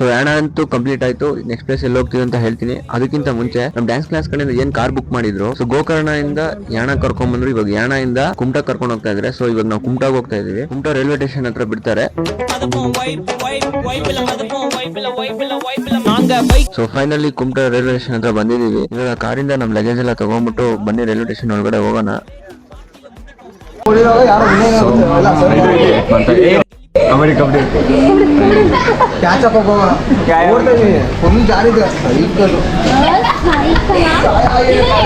So Yana ಅಂತೂ complete ಆಯ್ತು. Next place ಎಲ್ಲಿ ಹೋಗ್ತೀವಿ ಅಂತ ಹೇಳ್ತೀನಿ. ಅದಕ್ಕಿಂತ ಮುಂಚೆ ನಮ್ ಡ್ಯಾನ್ಸ್ ಕ್ಲಾಸ್ ಕಡೆಯಿಂದ ಏನ್ ಕಾರ್ ಬುಕ್ ಮಾಡಿದ್ರು, ಸೊ ಗೋಕರ್ಣ ಇಂದ ಯಾಣ ಕರ್ಕೊಂಡ್ ಬಂದ್ರು. ಇವಾಗ ಯಾಣ ಇಂದ ಕುಮಟಾ ಕರ್ಕೊಂಡು ಹೋಗ್ತಾ ಇದ್ರೆ. ಸೊ ಇವಾಗ ನಾವು ಕುಮಟಾಗ್ ಹೋಗ್ತಾ ಇದೀವಿ. ಕುಮಟಾ ರೈಲ್ವೆ ಸ್ಟೇಷನ್ ಹತ್ರ ಬಿಡ್ತಾರೆ. So finally Kumta railway station ಹತ್ರ ಬಂದಿದೀವಿ. ಇವಾಗ ಕಾರಿಂದ ನಮ್ ಲಗೇಜ್ ಎಲ್ಲ ತಗೊಂಡ್ಬಿಟ್ಟು ಬನ್ನಿ ರೈಲ್ವೆ ಸ್ಟೇಷನ್ ಒಳಗಡೆ ಹೋಗೋಣ. कबड्डी कबड्डी क्या चपक क्या ओरते नहीं फुल जारी दे इक्कल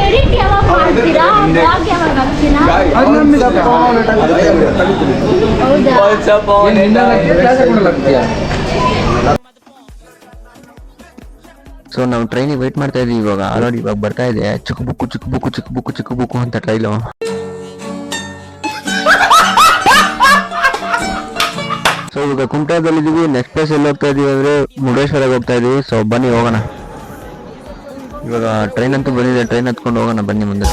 एडिट ಯಾವಾಗ ಮಾಡ್ತೀರಾ ಬ್ಲಾಗ್ ಯಾವಾಗ ಹಾಕ್ತೀರಾ ಅದನ್ನ ಹೌದಾ ಫೋನ್ ನಿನ್ನ ಕ್ಲಾಸ್ ಕೊಡಲಾಗ್ತಿಯಾ. ಸೊ ನಾವು ಟ್ರೈನಿಗೆ ವೇಟ್ ಮಾಡ್ತಾ ಇದೀವಿ. ಇವಾಗ ಆಲ್ರೆಡಿ ಇವಾಗ ಬರ್ತಾ ಇದೆ. ಚಿಕ್ಕ ಬುಕ್ಕು ಅಂತ ಟ್ರೈಲು. ಸೊ ಇವಾಗ ಕುಮಟಾದಲ್ಲಿದ್ದೀವಿ. ನೆಕ್ಸ್ಟ್ ಪ್ಲೇಸ್ ಎಲ್ಲಿ ಹೋಗ್ತಾ ಇದೀವಿ ಅಂದ್ರೆ ಮುರುಡೇಶ್ವರಕ್ಕೆ ಹೋಗ್ತಾ ಇದೀವಿ. ಸೊ ಬನ್ನಿ ಹೋಗೋಣ. ಇವಾಗ ಟ್ರೈನ್ ಅಂತೂ ಬಂದಿದೆ. ಟ್ರೈನ್ ಹತ್ಕೊಂಡು ಹೋಗೋಣ ಬನ್ನಿ ಮುಂದೆ.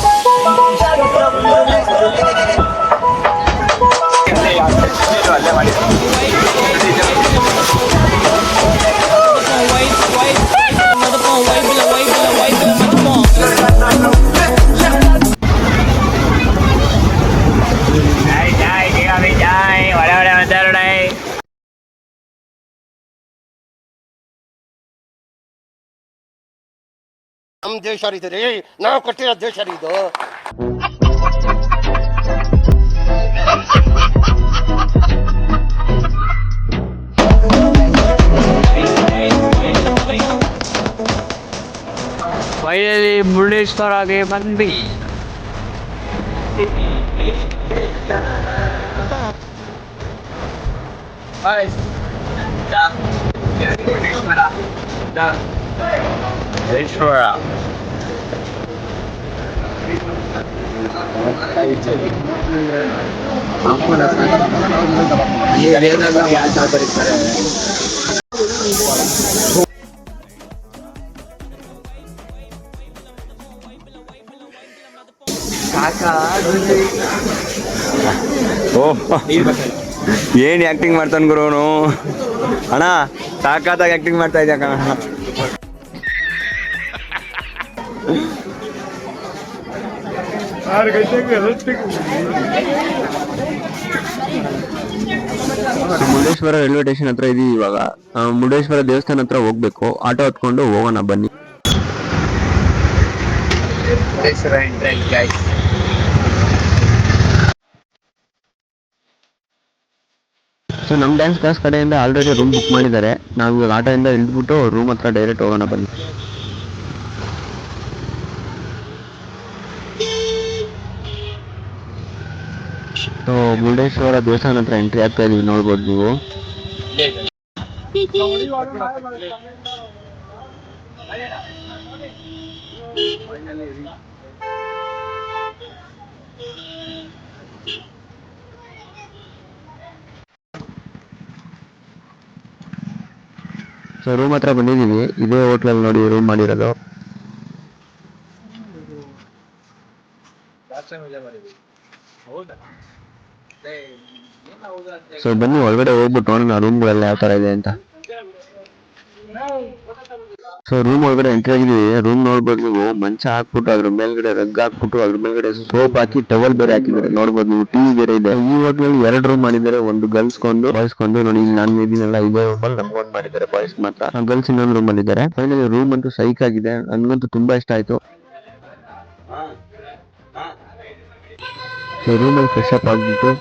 ನಮ್ಮ ದೇಶ ರೀ ನಾವು ಕಟ್ಟಿರೋ ದೇಶ ಇದು. ಫೈನಲಿ ಮುರುಡೇಶ್ವರಗೆ ಬಂದ್ವಿ. ಮುರುಡೇಶ್ವರ ಏನ್ ಆಕ್ಟಿಂಗ್ ಮಾಡ್ತಾನ ಗುರು ಅವನು. ಅಣ್ಣ ಸಾಕಾದಾಗ ಆಕ್ಟಿಂಗ್ ಮಾಡ್ತಾ ಇದ್ದ ಕಣ. ಮುರುಡೇಶ್ವರ ರೈಲ್ವೆ ಸ್ಟೇಷನ್ ಹತ್ರ ಇದೀವಿ. ಇವಾಗ ಮುರುಡೇಶ್ವರ ದೇವಸ್ಥಾನ ಹತ್ರ ಹೋಗ್ಬೇಕು. ಆಟೋ ಹತ್ಕೊಂಡು ಹೋಗೋಣ ಬನ್ನಿ. ಸೊ ನಮ್ ಡ್ಯಾನ್ಸ್ ಕ್ಲಾಸ್ ಕಡೆಯಿಂದ ಆಲ್ರೆಡಿ ರೂಮ್ ಬುಕ್ ಮಾಡಿದ್ದಾರೆ. ನಾವು ಇವಾಗ ಆಟೋದಿಂದ ಇಳಿದ್ಬಿಟ್ಟು ರೂಮ್ ಹತ್ರ ಡೈರೆಕ್ಟ್ ಹೋಗೋಣ ಬನ್ನಿ. ಸೊ ಮುರುಡೇಶ್ವರ ದೇವಸ್ಥಾನ ಹತ್ರ ಎಂಟ್ರಿ ಆಗ್ತಾ ಇದೀವಿ. ನೋಡ್ಬೋದು ನೀವು. ಸೊ ರೂಮ್ ಹತ್ರ ಬಂದಿದೀವಿ. ಇದೇ ಹೋಟ್ಲಲ್ಲಿ ನೋಡಿ ರೂಮ್ ಮಾಡಿರೋದು. ಸೊ ಬನ್ನಿ ಒಳಗಡೆ ಹೋಗ್ಬಿಟ್ಟು ನೋಡೋಣ ರೂಮ್ಗಳೆಲ್ಲ ಯಾವ ತರ ಇದೆ ಅಂತ. ಸೊ ರೂಮ್ ಒಳಗಡೆ ಎಂಟ್ರಿ ಆಗಿದೀವಿ. ರೂಮ್ ನೋಡ್ಬೋದು ನೀವು. ಮಂಚ ಹಾಕ್ಬಿಟ್ಟು ಅದ್ರ ಮೇಲ್ಗಡೆ ರಗ್ ಹಾಕ್ಬಿಟ್ಟು ಅದ್ರ ಮೇಲ್ಗಡೆ ಸೋಪ್ ಹಾಕಿ ಟವಲ್ ಬೇರೆ ಹಾಕಿದ್ದಾರೆ. ನೋಡ್ಬೋದು ನೀವು. ಟಿವಿ ಬೇರೆ ಇದೆ. ಈ ಹೋಟ್ಲಲ್ಲಿ 2 ರೂಮ್ ಮಾಡಿದ್ದಾರೆ. ಒಂದು ಗರ್ಲ್ಸ್ ಕೊಂಡು ಬಾಯ್ಸ್ ಕೊಂಡು. ನೋಡಿ ಇಲ್ಲಿ ನಾನು ಇದೀನಲ್ಲ ಇದೇ ರೂಮ್ ಅಲ್ಲಿ ನಮ್ಗೊಂದು ಮಾಡಿದ್ದಾರೆ ಬಾಯ್ಸ್ ಮಾತ್ರ. ಗರ್ಲ್ಸ್ ಇನ್ನೊಂದು ರೂಮ್ ಅಲ್ಲಿ ಇದ್ದಾರೆ. ಫೈನಲಿ ರೂಮ್ ಅಂತೂ ಸೈಕ್ ಆಗಿದೆ. ನನ್ಗಂತೂ ತುಂಬಾ ಇಷ್ಟ ಆಯ್ತು. ಸೊ ರೂಮ್ ಅಲ್ಲಿ ಫ್ರೆಶ್ ಅಪ್ ಆಗ್ಬಿಟ್ಟು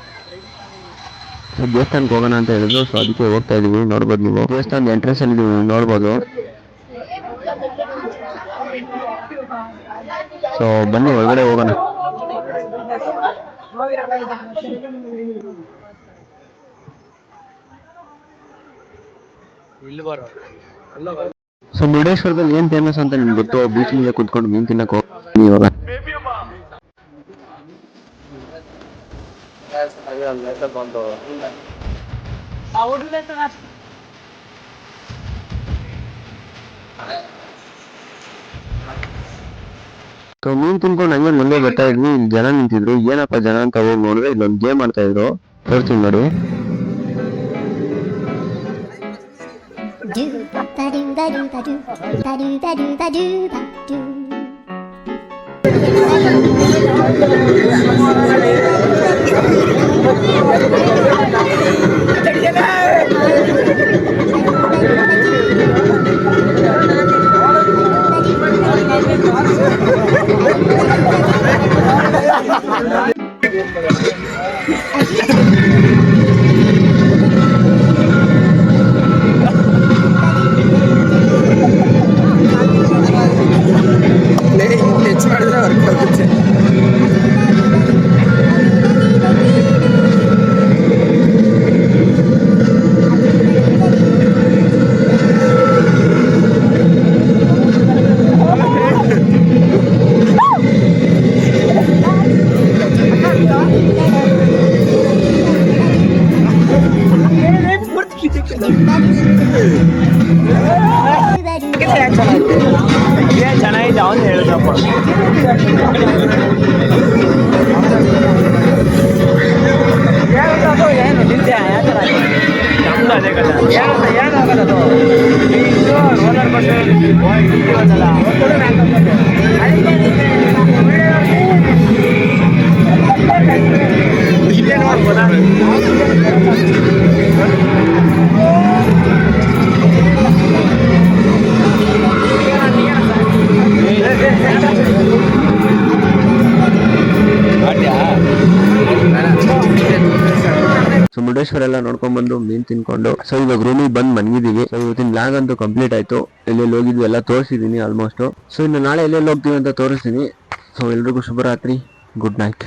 ದೇವಸ್ಥಾನಕ್ಕೆ ಹೋಗೋಣ ಅಂತ ಹೇಳಿದ್ರು. ಸೊ ಅದಕ್ಕೆ ಹೋಗ್ತಾ ಇದೀವಿ. ನೋಡ್ಬೋದು ನೀವು. ದೇವಸ್ಥಾನದ ಎಂಟ್ರೆನ್ಸ್ ಅಲ್ಲಿ ನೋಡ್ಬೋದು. ಸೊ ಬನ್ನಿ ಒಳಗಡೆ ಹೋಗೋಣ. ಸೊ ಮುರುಡೇಶ್ವರದಲ್ಲಿ ಏನ್ ಫೇಮಸ್ ಅಂತ ನಿಮ್ಗೆ ಗೊತ್ತು? ಬೀಚ್ ಮೇಲೆ ಕುತ್ಕೊಂಡು ಮೀನ್ ತಿನ್ನಕ್ ಹೋಗ್ತೀನಿ ಇವಾಗ. ಸೊ ಮೀನ್ ತಿನ್ಕೊಂಡು ಹಂಗೆ ಮುಂದೆ ಬರ್ತಾ ಇದ್ವಿ. ಇಲ್ಲಿ ಜನ ನಿಂತಿದ್ರು. ಏನಪ್ಪ ಜನ ಅಂತ ಹೋಗಿ ನೋಡಿದ್ರೆ ಇಲ್ಲೊಂದು ಗೇಮ್ ಮಾಡ್ತಾ ಇದ್ರು. ತೋರಿಸ್ತೀನಿ ನೋಡಿ. ಹೆಚ್ಚು ಮಾಡಿದ್ರೆ ವರ್ಕ್ ಆಗುತ್ತೆ. ಚೆನ್ನಾಗಿದೆ ಅವನು ಹೇಳಿದ್ರಪ್ಪ. ಏನು ನಿಂತೆ ನಮ್ದು ಅದೇ ಕದ ಏನಾಗಲ್ಲ ರೋಲರ್ ಸೊ ಮುರುಡೇಶ್ವರ ಎಲ್ಲ ನೋಡ್ಕೊಂಡ್ ಬಂದು ಮೀನ್ ತಿನ್ಕೊಂಡು ಸೊ ಇವಾಗ ರೂಮಿಗೆ ಬಂದ್ ಮನ್ಗಿದೀವಿ. ಸೊ ಇವತ್ತಿನ ಬ್ಲಾಗ್ ಅಂತೂ ಕಂಪ್ಲೀಟ್ ಆಯ್ತು. ಎಲ್ಲೆಲ್ಲಿ ಹೋಗಿದ್ವಿ ಎಲ್ಲ ತೋರಿಸಿದೀನಿ ಆಲ್ಮೋಸ್ಟ್. ಸೊ ಇನ್ನು ನಾಳೆ ಎಲ್ಲೆಲ್ಲಿ ಹೋಗ್ತೀವಿ ಅಂತ ತೋರಿಸ್ತೀನಿ. ಸೊ ಎಲ್ರಿಗೂ ಶುಭರಾತ್ರಿ, ಗುಡ್ ನೈಟ್.